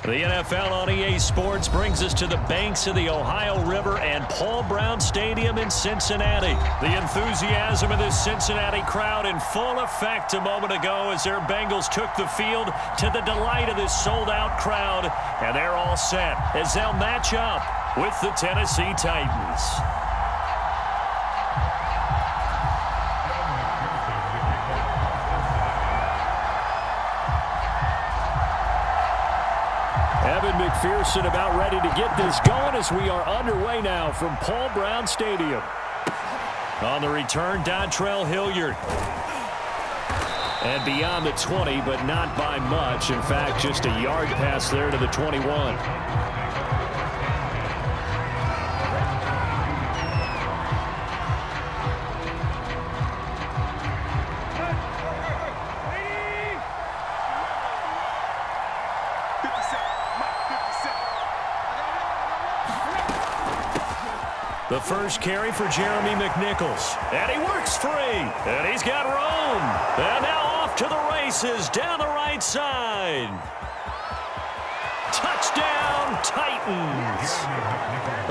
The NFL on EA Sports brings us to the banks of the Ohio River and Paul Brown Stadium in Cincinnati. The enthusiasm of this Cincinnati crowd in full effect a moment ago as their Bengals took the field to the delight of this sold-out crowd. And they're all set as they'll match up with the Tennessee Titans. McPherson about ready to get this going as we are underway now from Paul Brown Stadium. On the return, Dontrell Hilliard. And beyond the 20, but not by much. In fact, just a yard pass there to the 21. The first carry for Jeremy McNichols. And he works free. And he's got room. And now off to the races down the right side. Touchdown, Titans.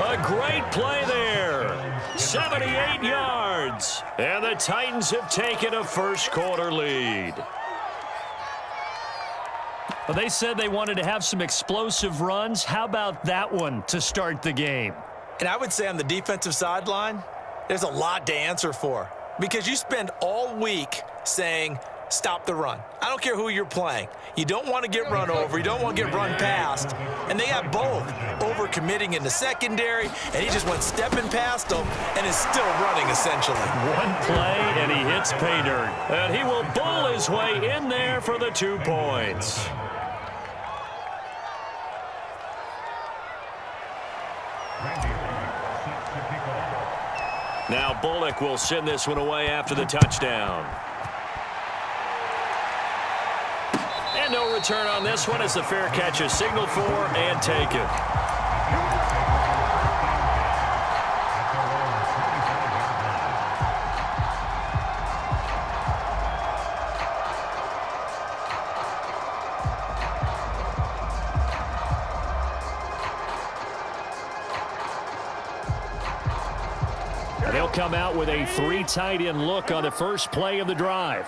A great play there. 78 yards. And the Titans have taken a first quarter lead. Well, they said they wanted to have some explosive runs. How about that one to start the game? And I would say on the defensive sideline, there's a lot to answer for. Because you spend all week saying, stop the run. I don't care who you're playing. You don't want to get run over. You don't want to get run past. And they have both. Over-committing in the secondary, and he just went stepping past them and is still running, essentially. One play, and he hits pay dirt. And he will bull his way in there for the 2 points. Now Bullock will send this one away after the touchdown. And no return on this one as the fair catch is signaled for and taken. They'll come out with a 3 tight end look on the first play of the drive.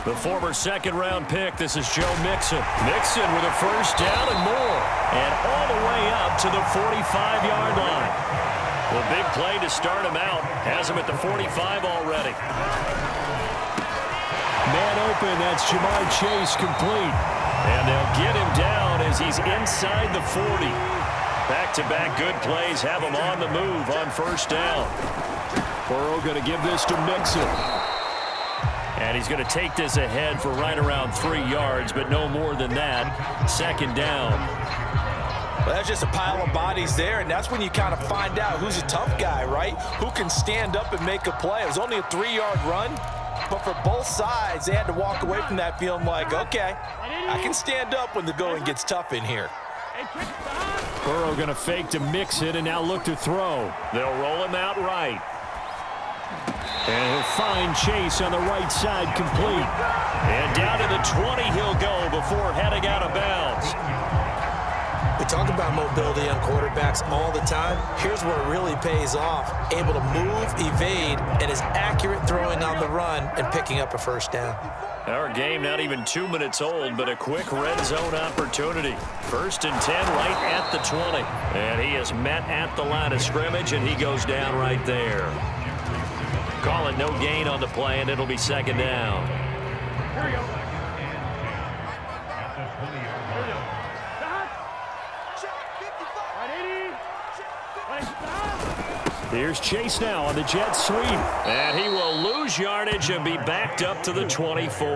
The former second-round pick, this is Joe Mixon. Mixon with a first down and more. And all the way up to the 45-yard line. Well, big play to start him out. Has him at the 45 already. Man open, that's Jamar Chase complete. And they'll get him down as he's inside the 40. Back-to-back good plays have him on the move on first down. Burrow going to give this to Mixon. And he's going to take this ahead for right around 3 yards, but no more than that. Second down. Well, that's just a pile of bodies there, and that's when you kind of find out who's a tough guy, right? Who can stand up and make a play. It was only a 3-yard run, but for both sides, they had to walk away from that feeling like, okay, I can stand up when the going gets tough in here. Burrow going to fake to Mixon and now look to throw. They'll roll him out right. And he'll find Chase on the right side complete. And down to the 20 he'll go before heading out of bounds. We talk about mobility on quarterbacks all the time. Here's where it really pays off. Able to move, evade, and is accurate throwing on the run and picking up a first down. Our game not even 2 minutes old, but a quick red zone opportunity. 1st and 10 right at the 20. And he is met at the line of scrimmage, and he goes down right there. Call it no gain on the play, and it'll be second down. Here we go. Here's Chase now on the jet sweep. And he will lose yardage and be backed up to the 24.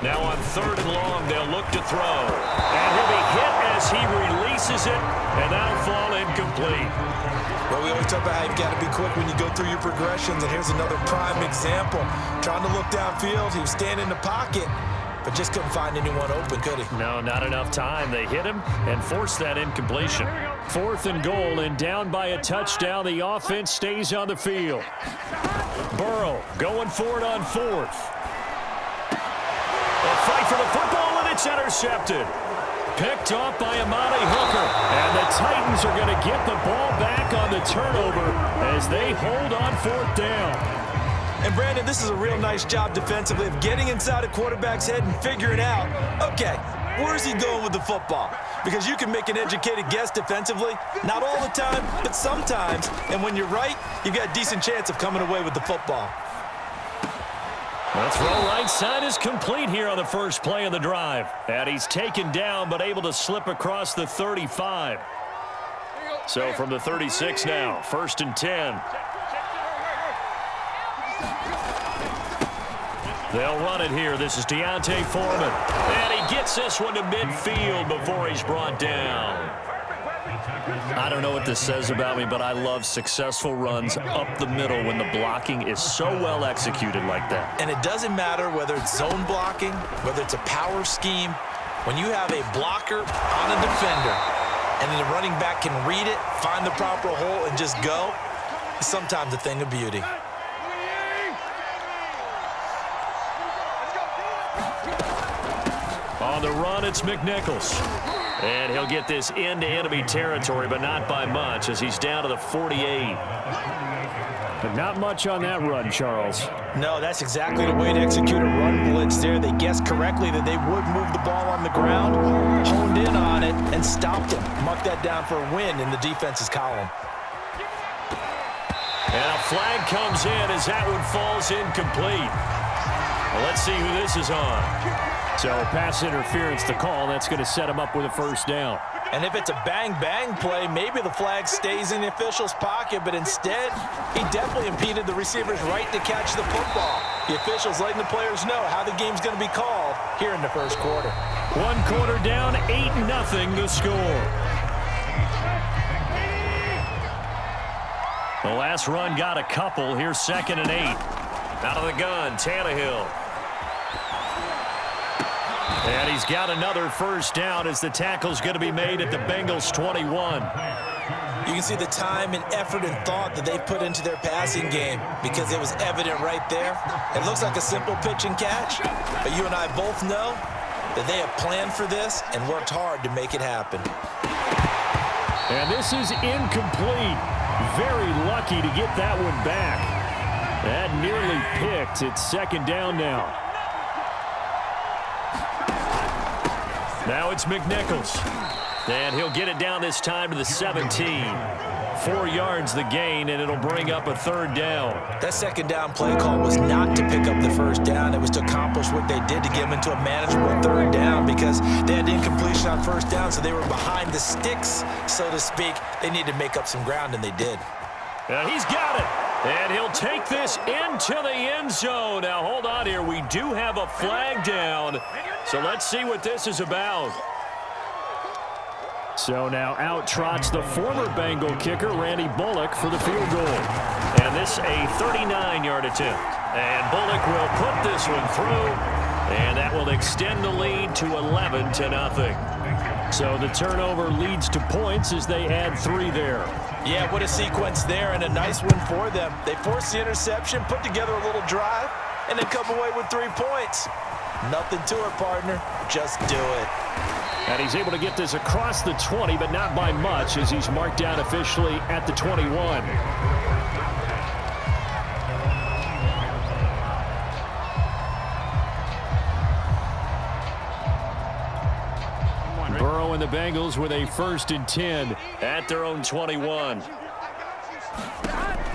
Now on 3rd and long, they'll look to throw. And he'll be hit as he releases it, and that'll fall incomplete. Well, we always talk about how you've got to be quick when you go through your progressions, and here's another prime example. Trying to look downfield, he was standing in the pocket, but just couldn't find anyone open, could he? No, not enough time. They hit him and forced that incompletion. 4th and goal, and down by a touchdown. The offense stays on the field. Burrow going for it on 4th. A fight for the football, and it's intercepted. Picked off by Amani Hooker. And the Titans are going to get the ball back on the turnover as they hold on 4th down. And, Brandon, this is a real nice job defensively of getting inside a quarterback's head and figuring out, okay, where's he going with the football? Because you can make an educated guess defensively. Not all the time, but sometimes. And when you're right, you've got a decent chance of coming away with the football. The throw right side is complete here on the first play of the drive. And he's taken down but able to slip across the 35. So from the 36 now, 1st and 10. They'll run it here. This is Deontay Foreman. And he gets this one to midfield before he's brought down. I don't know what this says about me, but I love successful runs up the middle when the blocking is so well executed like that. And it doesn't matter whether it's zone blocking, whether it's a power scheme. When you have a blocker on a defender and then the running back can read it, find the proper hole, and just go, it's sometimes a thing of beauty. On the run, it's McNichols. And he'll get this into enemy territory, but not by much as he's down to the 48. But not much on that run, Charles. No, that's exactly the way to execute a run blitz there. They guessed correctly that they would move the ball on the ground, honed in on it, and stopped him. Marked that down for a win in the defense's column. And a flag comes in as that one falls incomplete. Well, let's see who this is on. So pass interference to call. That's going to set him up with a 1st down. And if it's a bang-bang play, maybe the flag stays in the official's pocket, but instead, he definitely impeded the receiver's right to catch the football. The official's letting the players know how the game's going to be called here in the first quarter. 1 quarter down, 8-0 the score. The last run got a couple. Here's 2nd and 8. Out of the gun, Tannehill. And he's got another 1st down as the tackle's going to be made at the Bengals 21. You can see the time and effort and thought that they put into their passing game because it was evident right there. It looks like a simple pitch and catch, but you and I both know that they have planned for this and worked hard to make it happen. And this is incomplete. Very lucky to get that one back. That nearly picked. It's 2nd down now. Now it's McNichols. And he'll get it down this time to the 17. 4 yards the gain, and it'll bring up a 3rd down. That 2nd down play call was not to pick up the 1st down. It was to accomplish what they did to get them into a manageable 3rd down because they had incompletion on 1st down, so they were behind the sticks, so to speak. They needed to make up some ground, and they did. And he's got it. And he'll take this into the end zone. Now, hold on here. We do have a flag down. So let's see what this is about. So now out trots the former Bengal kicker, Randy Bullock, for the field goal. And this a 39-yard attempt. And Bullock will put this one through. And that will extend the lead to 11-0. So the turnover leads to points as they add 3 there. Yeah, what a sequence there, and a nice one for them. They forced the interception, put together a little drive, and then come away with 3 points. Nothing to it, partner. Just do it. And he's able to get this across the 20, but not by much, as he's marked down officially at the 21. Burrow and the Bengals with a 1st and 10 at their own 21.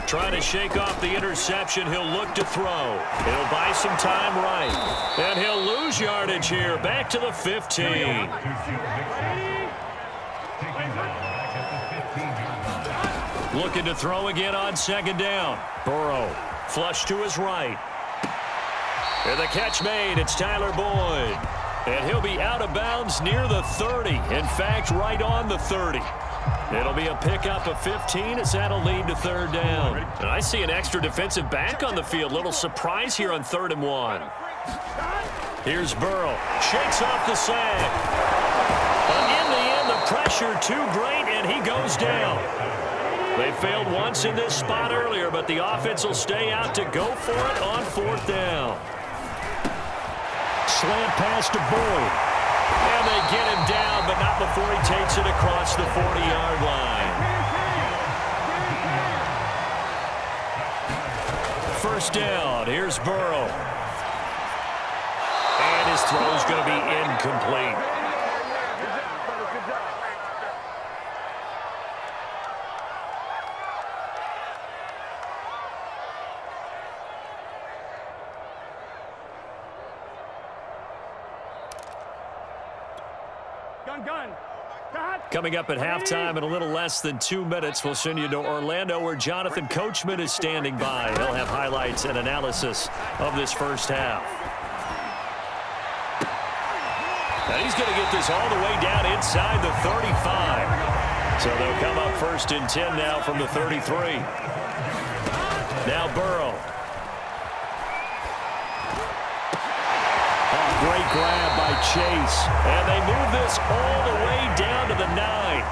Trying to shake off the interception. He'll look to throw. He'll buy some time right. And he'll lose yardage here. Back to the 15. Looking to throw again on 2nd down. Burrow flush to his right. And the catch made. It's Tyler Boyd. And he'll be out of bounds near the 30. In fact, right on the 30. It'll be a pickup of 15 as that'll lead to 3rd down. And I see an extra defensive back on the field. Little surprise here on 3rd and 1. Here's Burrow. Shakes off the sack. But in the end, the pressure too great, and he goes down. They failed once in this spot earlier, but the offense will stay out to go for it on 4th down. Slant pass to Boyd. And they get him down, but not before he takes it across the 40-yard line. First down. Here's Burrow. And his throw's going to be incomplete. Coming up at halftime in a little less than 2 minutes, we'll send you to Orlando where Jonathan Coachman is standing by. He'll have highlights and analysis of this first half. Now he's going to get this all the way down inside the 35. So they'll come up 1st and 10 now from the 33. Now Burrow. Great grab by Chase. And they move this all the way down to the 9.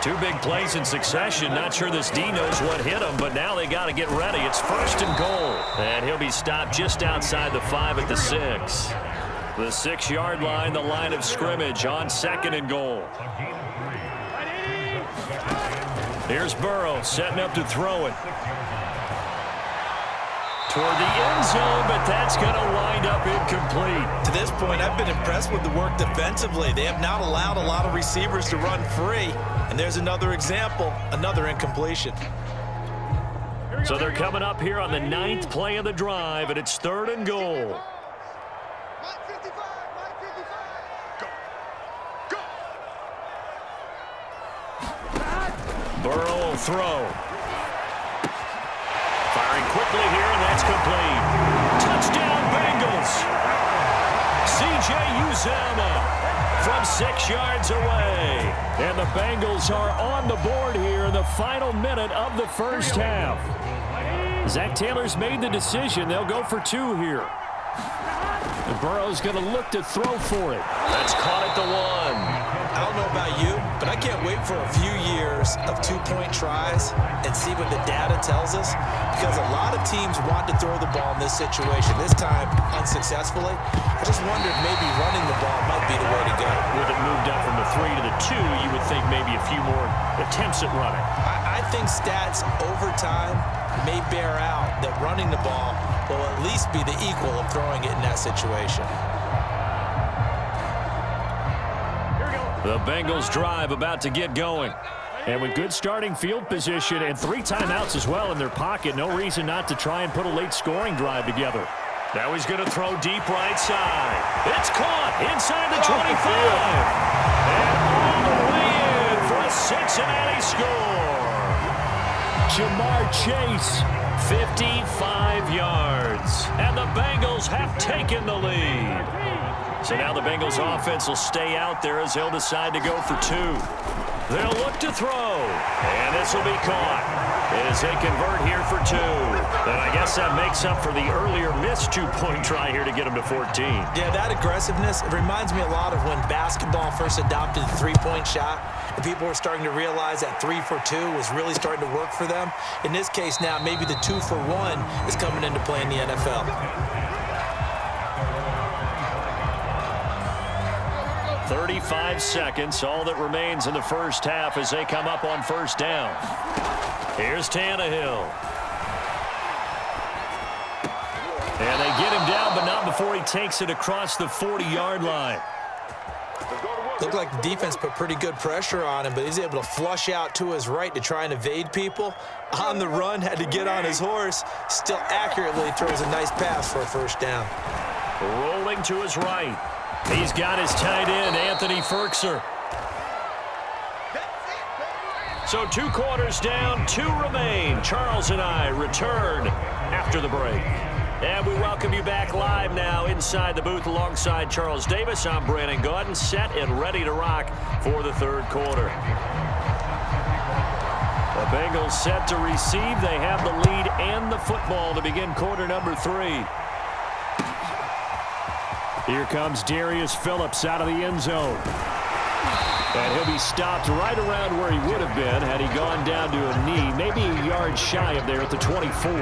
2 big plays in succession. Not sure this D knows what hit him, but now they got to get ready. It's 1st and goal. And he'll be stopped just outside the 5 at the 6. The 6-yard line, the line of scrimmage on 2nd and goal. Here's Burrow setting up to throw it. Toward the end zone, but that's going to wind up incomplete. To this point, I've been impressed with the work defensively. They have not allowed a lot of receivers to run free. And there's another example, another incompletion. So they're coming up here on the 9th play of the drive, and it's 3rd and goal. Burrow will throw. Firing quickly here, and that's complete. Touchdown, Bengals. C.J. Uzomah from 6 yards away. And the Bengals are on the board here in the final minute of the first half. Zach Taylor's made the decision. They'll go for 2 here. And Burrow's going to look to throw for it. That's caught at the 1. I don't know about you, but I can't wait for a few years of 2-point tries and see what the data tells us, because a lot of teams want to throw the ball in this situation, this time unsuccessfully. I just wonder if maybe running the ball might be the way to go. With it moved up from the 3 to the 2, you would think maybe a few more attempts at running. I think stats over time may bear out that running the ball will at least be the equal of throwing it in that situation. The Bengals drive about to get going. And with good starting field position and 3 timeouts as well in their pocket, no reason not to try and put a late scoring drive together. Now he's going to throw deep right side. It's caught inside the 25. And all the way in for a Cincinnati score. Jamar Chase, 55 yards. And the Bengals have taken the lead. So now the Bengals offense will stay out there as they'll decide to go for 2. They'll look to throw, and this will be caught as they convert here for 2. And I guess that makes up for the earlier missed 2-point try here to get them to 14. Yeah, that aggressiveness, it reminds me a lot of when basketball first adopted the 3-point shot, and people were starting to realize that 3 for 2 was really starting to work for them. In this case now, maybe the 2 for 1 is coming into play in the NFL. 35 seconds, all that remains in the first half as they come up on first down. Here's Tannehill. And they get him down, but not before he takes it across the 40-yard line. Looked like the defense put pretty good pressure on him, but he's able to flush out to his right to try and evade people. On the run, had to get on his horse. Still accurately throws a nice pass for a first down. Rolling to his right. He's got his tight end, Anthony Ferkser. So 2 quarters down, 2 remain. Charles and I return after the break. And we welcome you back live now inside the booth alongside Charles Davis. I'm Brandon Gaudin, set and ready to rock for the 3rd quarter. The Bengals set to receive. They have the lead and the football to begin quarter number 3. Here comes Darius Phillips out of the end zone. And he'll be stopped right around where he would have been had he gone down to a knee, maybe a yard shy of there at the 24.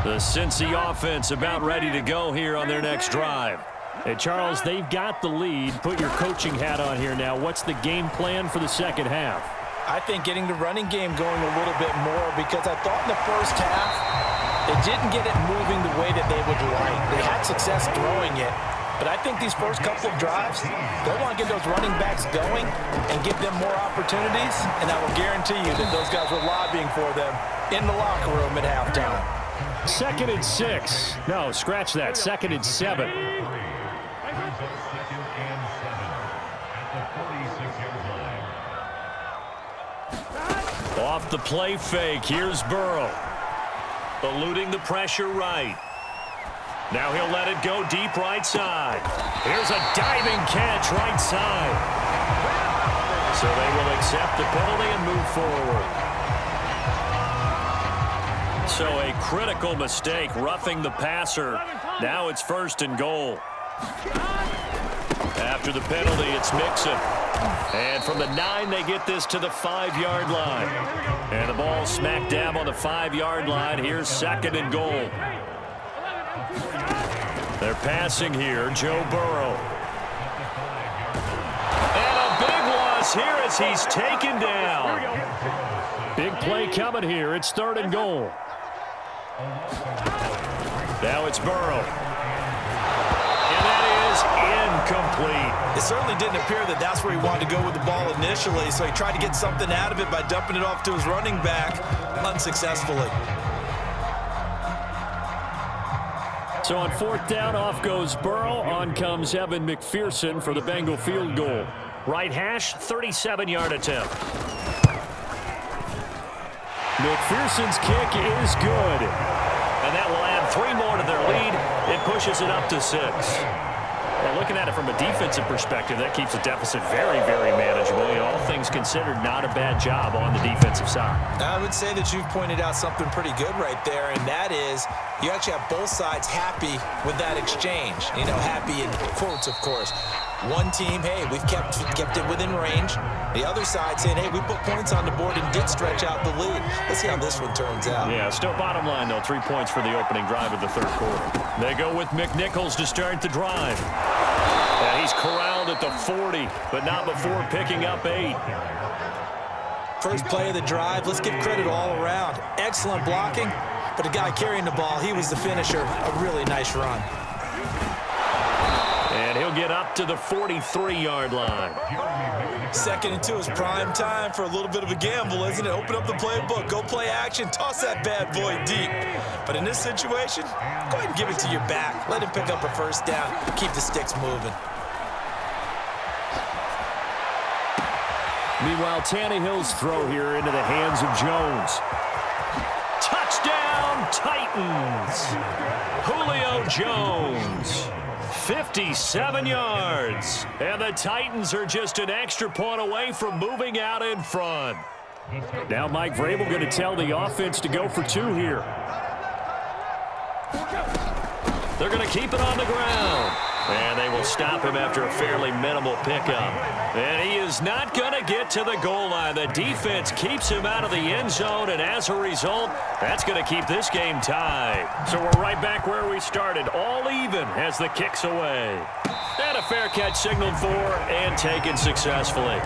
The Cincy offense about ready to go here on their next drive. Hey, Charles, they've got the lead. Put your coaching hat on here now. What's the game plan for the second half? I think getting the running game going a little bit more, because I thought in the first half they didn't get it moving the way that they would like. They had success throwing it, but I think these first couple of drives, they want to get those running backs going and give them more opportunities, and I will guarantee you that those guys were lobbying for them in the locker room at halftime. 2nd and 6. No, scratch that. 2nd and 7. Off the play fake, here's Burrow. Eluding the pressure right. Now he'll let it go deep right side. Here's a diving catch right side. So they will accept the penalty and move forward. So a critical mistake, roughing the passer. Now it's 1st and goal. After the penalty, it's Mixon. And from the 9, they get this to the 5-yard line. And the ball smack dab on the 5-yard line. Here's 2nd and goal. They're passing here, Joe Burrow. And a big loss here as he's taken down. Big play coming here. It's 3rd and goal. Now it's Burrow. And that is incomplete. It certainly didn't appear that that's where he wanted to go with the ball initially, so he tried to get something out of it by dumping it off to his running back unsuccessfully. So on 4th down, off goes Burrow. On comes Evan McPherson for the Bengal field goal. Right hash, 37-yard attempt. McPherson's kick is good. And that will add 3 more to their lead. It pushes it up to 6. Well, looking at it from a defensive perspective, that keeps the deficit very, very manageable. You know, all things considered, not a bad job on the defensive side. I would say that you've pointed out something pretty good right there, and that is you actually have both sides happy with that exchange. You know, happy in quotes, of course. One team, hey, we've kept it within range. The other side saying, hey, we put points on the board and did stretch out the lead. Let's see how this one turns out. Yeah, still bottom line, though, 3 points for the opening drive of the 3rd quarter. They go with McNichols to start the drive. And he's corralled at the 40, but not before picking up 8. First play of the drive, let's give credit all around. Excellent blocking, but the guy carrying the ball, he was the finisher. A really nice run. And he'll get up to the 43-yard line. 2nd and 2 is prime time for a little bit of a gamble, isn't it? Open up the playbook, go play action, toss that bad boy deep. But in this situation, go ahead and give it to your back. Let him pick up a 1st down, keep the sticks moving. Meanwhile, Tannehill's throw here into the hands of Jones. Touchdown, Titans! Julio Jones. 57 yards. And the Titans are just an extra point away from moving out in front. Now Mike Vrabel going to tell the offense to go for 2 here. They're going to keep it on the ground. And they will stop him after a fairly minimal pickup. And he is not going to get to the goal line. The defense keeps him out of the end zone, and as a result, that's going to keep this game tied. So we're right back where we started, all even as the kick's away. And a fair catch signaled for and taken successfully.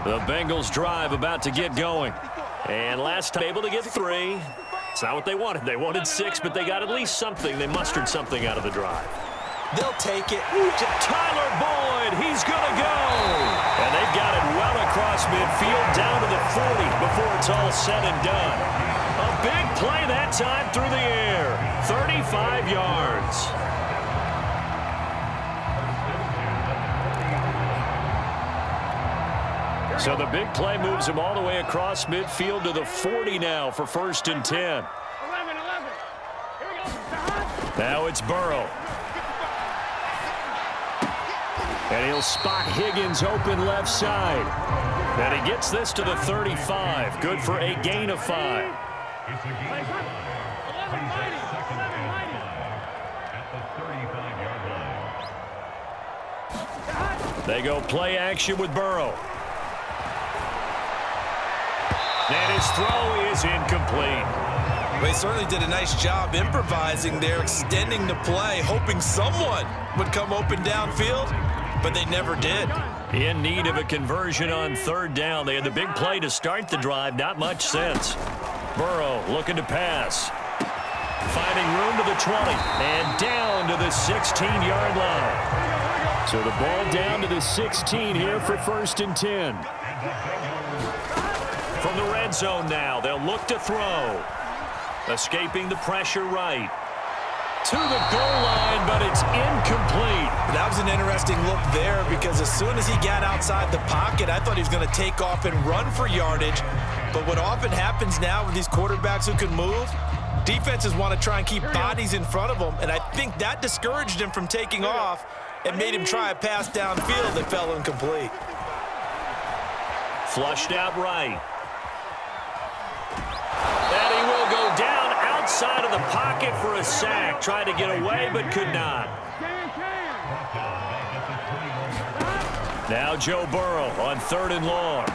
The Bengals drive about to get going. And last time able to get 3. It's not what they wanted. They wanted 6, but they got at least something. They mustered something out of the drive. They'll take it. Tyler Boyd, he's going to go. And they've got it well across midfield down to the 40 before it's all said and done. A big play that time through the air. 35 yards. So the big play moves him all the way across midfield to the 40 now for 1st and 10. 11. Here we go. Now it's Burrow. And he'll spot Higgins open left side. And he gets this to the 35. Good for a gain of 5. They go play action with Burrow. And his throw is incomplete. They certainly did a nice job improvising there, extending the play, hoping someone would come open downfield, but they never did. In need of a conversion on 3rd down. They had the big play to start the drive. Not much sense. Burrow looking to pass. Finding room to the 20. And down to the 16-yard line. So the ball down to the 16 here for 1st and 10. From the red zone now, they'll look to throw. Escaping the pressure right. To the goal line, but it's incomplete. That was an interesting look there because as soon as he got outside the pocket, I thought he was going to take off and run for yardage. But what often happens now with these quarterbacks who can move, defenses want to try and keep bodies in front of them, and I think that discouraged him from taking off and made him try a pass downfield that fell incomplete. Flushed out right. And he will go down outside of the pocket for a sack. Tried to get away, but could not. Now Joe Burrow on 3rd and long.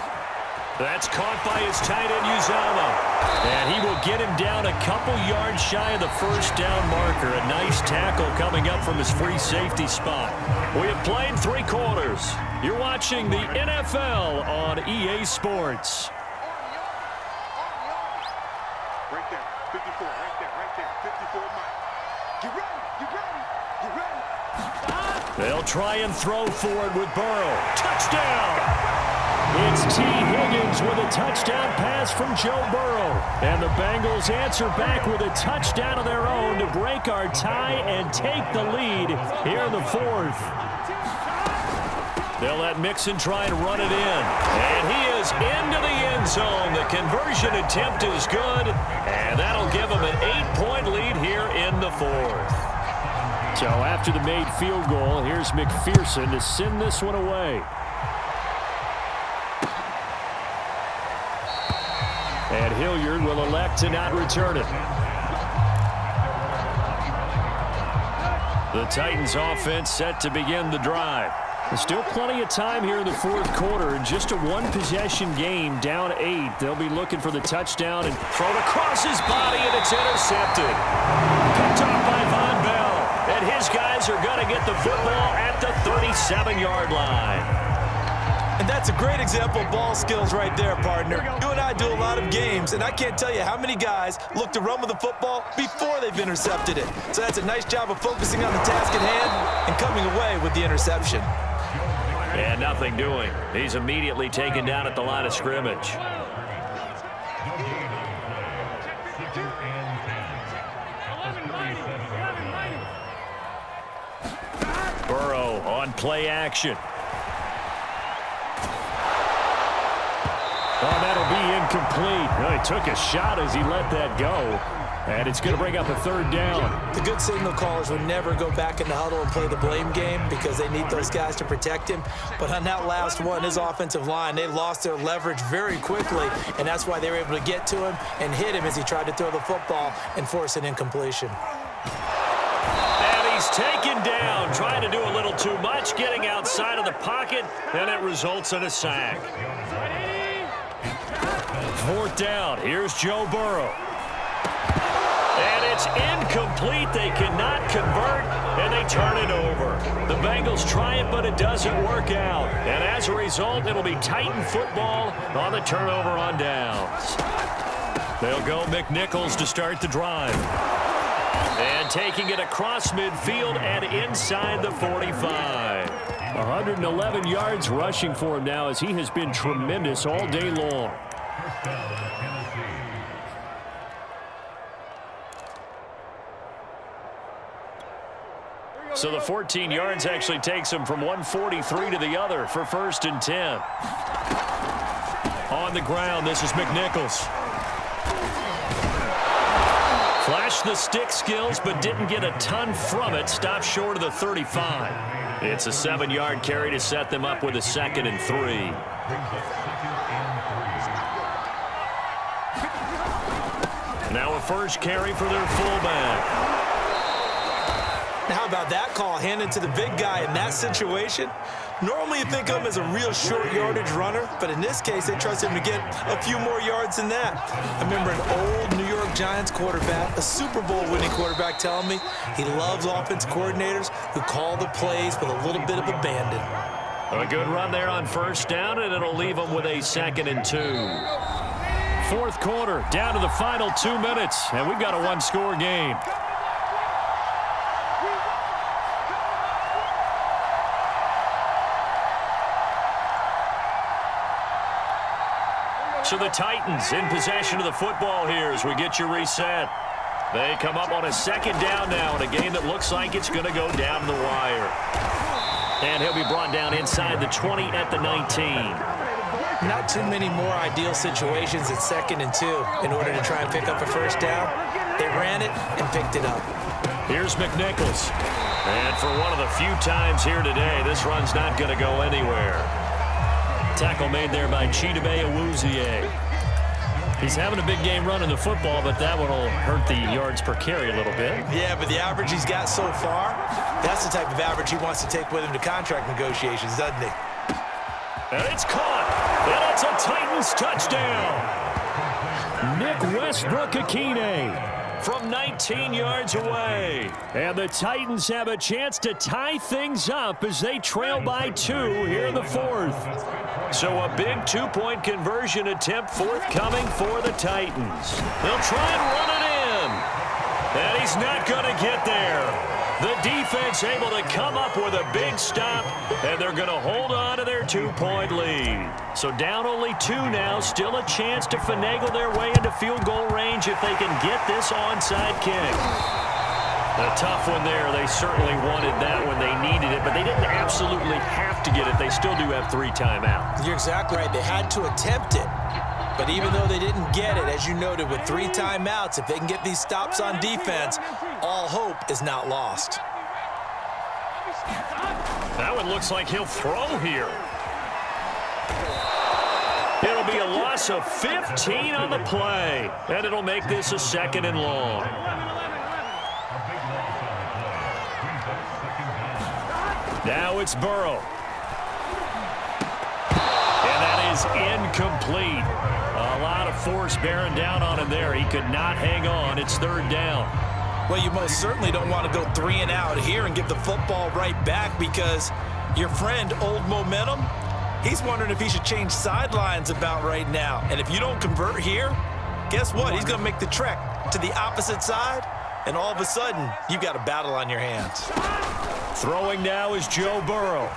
That's caught by his tight end, Uzama. And he will get him down a couple yards shy of the 1st down marker. A nice tackle coming up from his free safety spot. We have played 3 quarters. You're watching the NFL on EA Sports. Right there, 54, right there, 54, Mike. Get ready. They'll try and throw forward with Burrow. Touchdown! It's T. Higgins with a touchdown pass from Joe Burrow. And the Bengals answer back with a touchdown of their own to break our tie and take the lead here in the 4th. They'll let Mixon try and run it in. And he is into the end zone. The conversion attempt is good. And that'll give him an 8-point lead here in the 4th. So after the made field goal, here's McPherson to send this one away. And Hilliard will elect to not return it. The Titans offense set to begin the drive. There's still plenty of time here in the 4th quarter. In just a 1-possession game, down 8. They'll be looking for the touchdown and thrown across his body, and it's intercepted. Picked off by Von Bell. And his guys are going to get the football at the 37-yard line. And that's a great example of ball skills right there, partner. You and I do a lot of games, and I can't tell you how many guys look to run with the football before they've intercepted it. So that's a nice job of focusing on the task at hand and coming away with the interception. And nothing doing. He's immediately taken down at the line of scrimmage. Burrow on play action. Oh, that'll be incomplete. Well, he took a shot as he let that go. And it's going to bring up a 3rd down. The good signal callers would never go back in the huddle and play the blame game because they need those guys to protect him. But on that last one, his offensive line, they lost their leverage very quickly, and that's why they were able to get to him and hit him as he tried to throw the football and force an incompletion. And he's taken down, trying to do a little too much, getting outside of the pocket, and it results in a sack. 4th down. Here's Joe Burrow. And it's incomplete. They cannot convert, and they turn it over. The Bengals try it, but it doesn't work out. And as a result, it'll be Titan football on the turnover on downs. They'll go McNichols to start the drive. And taking it across midfield and inside the 45. 111 yards rushing for him now as he has been tremendous all day long. So the 14 yards actually takes him from 143 to the other for 1st and 10. On the ground, this is McNichols. Flash flashed the stick skills but didn't get a ton from it. Stopped short of the 35. It's a 7-yard carry to set them up with a 2nd and 3. Now a first carry for their fullback. How about that call handed to the big guy in that situation? Normally you think of him as a real short yardage runner, but in this case they trust him to get a few more yards than that. I remember an old New York Giants quarterback, a Super Bowl winning quarterback, telling me he loves offense coordinators who call the plays with a little bit of abandon. A good run there on first down, and it'll leave them with a 2nd and 2. Fourth quarter, down to the final 2 minutes, and we've got a one-score game. So the Titans in possession of the football here as we get you reset. They come up on a 2nd down now in a game that looks like it's going to go down the wire. And he'll be brought down inside the 20 at the 19. Not too many more ideal situations at 2nd and 2 in order to try and pick up a first down. They ran it and picked it up. Here's McNichols. And for one of the few times here today, this run's not going to go anywhere. Tackle made there by Chidobe Awuzie. He's having a big game running the football, but that one will hurt the yards per carry a little bit. Yeah, but the average he's got so far, that's the type of average he wants to take with him to contract negotiations, doesn't he? And it's caught. And it's a Titans touchdown. Nick Westbrook-Akine from 19 yards away. And the Titans have a chance to tie things up as they trail by 2 here in the 4th. So a big 2-point conversion attempt forthcoming for the Titans. They'll try and run it in. And he's not going to get there. The defense able to come up with a big stop, and they're going to hold on to their 2-point lead. So down only 2 now, still a chance to finagle their way into field goal range if they can get this onside kick. A tough one there. They certainly wanted that when they needed it, but they didn't absolutely have to get it. They still do have 3 timeouts. You're exactly right. They had to attempt it. But even though they didn't get it, as you noted, with 3 timeouts, if they can get these stops on defense, all hope is not lost. That one looks like he'll throw here. It'll be a loss of 15 on the play, and it'll make this a 2nd and long. Now it's Burrow. And that is incomplete. A lot of force bearing down on him there. He could not hang on. It's 3rd down. Well, you most certainly don't want to go 3 and out here and give the football right back because your friend, Old Momentum, he's wondering if he should change sidelines about right now. And if you don't convert here, guess what? He's going to make the trek to the opposite side, and all of a sudden, you've got a battle on your hands. Throwing now is Joe Burrow.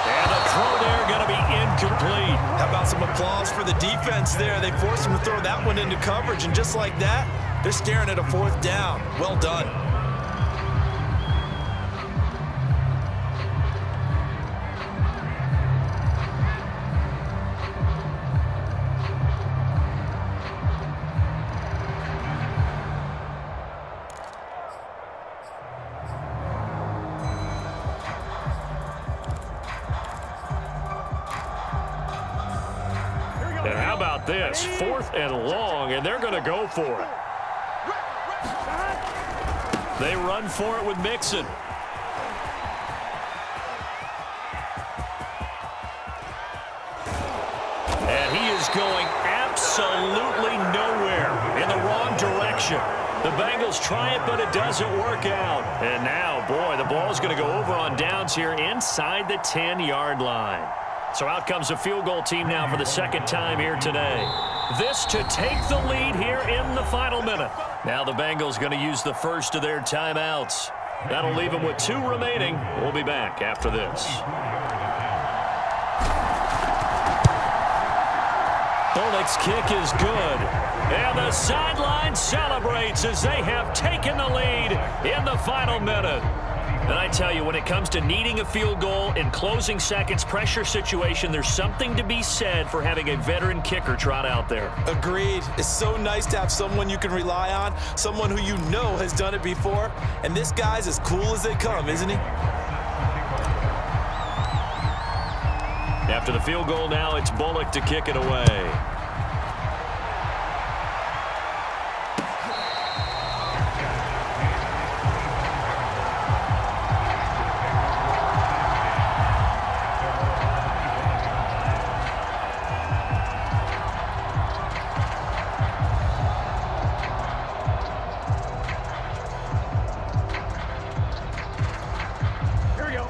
And the throw there going to be incomplete. How about some applause for the defense there? They forced him to throw that one into coverage, and just like that, they're staring at a 4th down. Well done. And how about this? 4th and long, and they're going to go for it. They run for it with Mixon. And he is going absolutely nowhere in the wrong direction. The Bengals try it, but it doesn't work out. And now, boy, the ball's going to go over on downs here inside the 10-yard line. So out comes a field goal team now for the 2nd time here today. This to take the lead here in the final minute. Now the Bengals going to use the first of their timeouts. That'll leave them with 2 remaining. We'll be back after this. Bullock's kick is good. And the sideline celebrates as they have taken the lead in the final minute. And I tell you, when it comes to needing a field goal in closing seconds, pressure situation, there's something to be said for having a veteran kicker trot out there. Agreed. It's so nice to have someone you can rely on, someone who you know has done it before. And this guy's as cool as they come, isn't he? After the field goal now, it's Bullock to kick it away.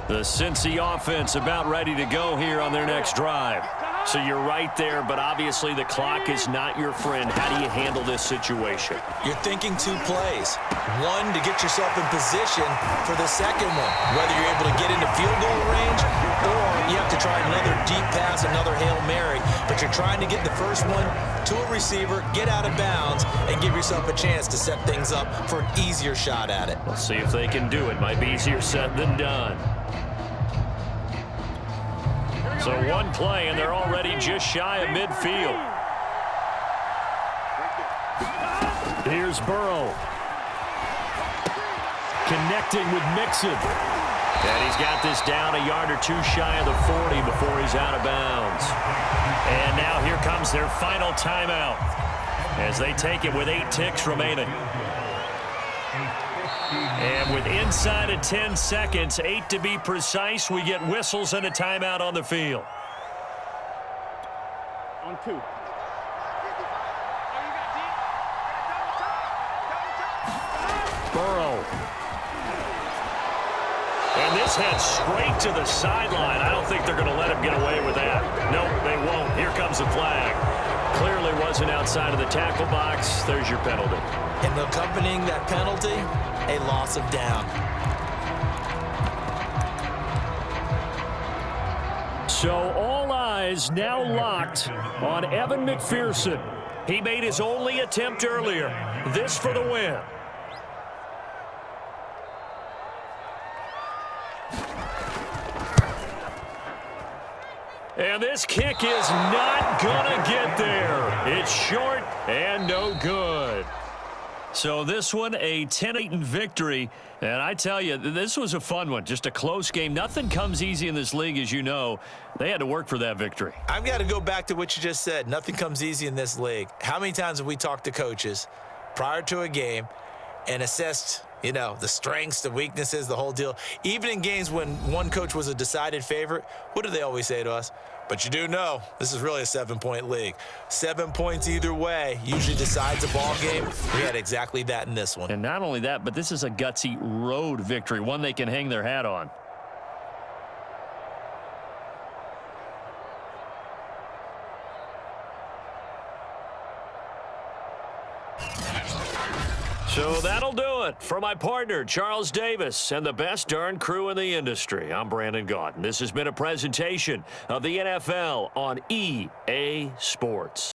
The Cincy offense about ready to go here on their next drive. So you're right there, but obviously the clock is not your friend. How do you handle this situation? You're thinking two plays. One, to get yourself in position for the second one, whether you're able to get into field goal range or you have to try another deep pass, another Hail Mary, but you're trying to get the first one to a receiver, get out of bounds, and give yourself a chance to set things up for an easier shot at it. We'll see if they can do it. Might be easier said than done. So one play, and they're already just shy of midfield. Here's Burrow. Connecting with Mixon. And he's got this down a yard or two shy of the 40 before he's out of bounds. And now here comes their final timeout as they take it with 8 ticks remaining. And with inside of 10 seconds, 8 to be precise, we get whistles and a timeout on the field. On 2. Burrow. And this heads straight to the sideline. I don't think they're going to let him get away with that. Nope, they won't. Here comes the flag. Clearly wasn't outside of the tackle box. There's your penalty. And accompanying that penalty, a loss of down. So all eyes now locked on Evan McPherson. He made his only attempt earlier. This for the win. And this kick is not gonna get there. It's short and no good. So this one, a 10-8 victory. And I tell you, this was a fun one. Just a close game. Nothing comes easy in this league, as you know. They had to work for that victory. I've got to go back to what you just said. Nothing comes easy in this league. How many times have we talked to coaches prior to a game and assessed, the strengths, the weaknesses, the whole deal? Even in games when one coach was a decided favorite, what do they always say to us? But you do know this is really a 7-point league. 7 points either way usually decides a ball game. We had exactly that in this one. And not only that, but this is a gutsy road victory, one they can hang their hat on. So that'll do it for my partner, Charles Davis, and the best darn crew in the industry. I'm Brandon Gaudin. This has been a presentation of the NFL on EA Sports.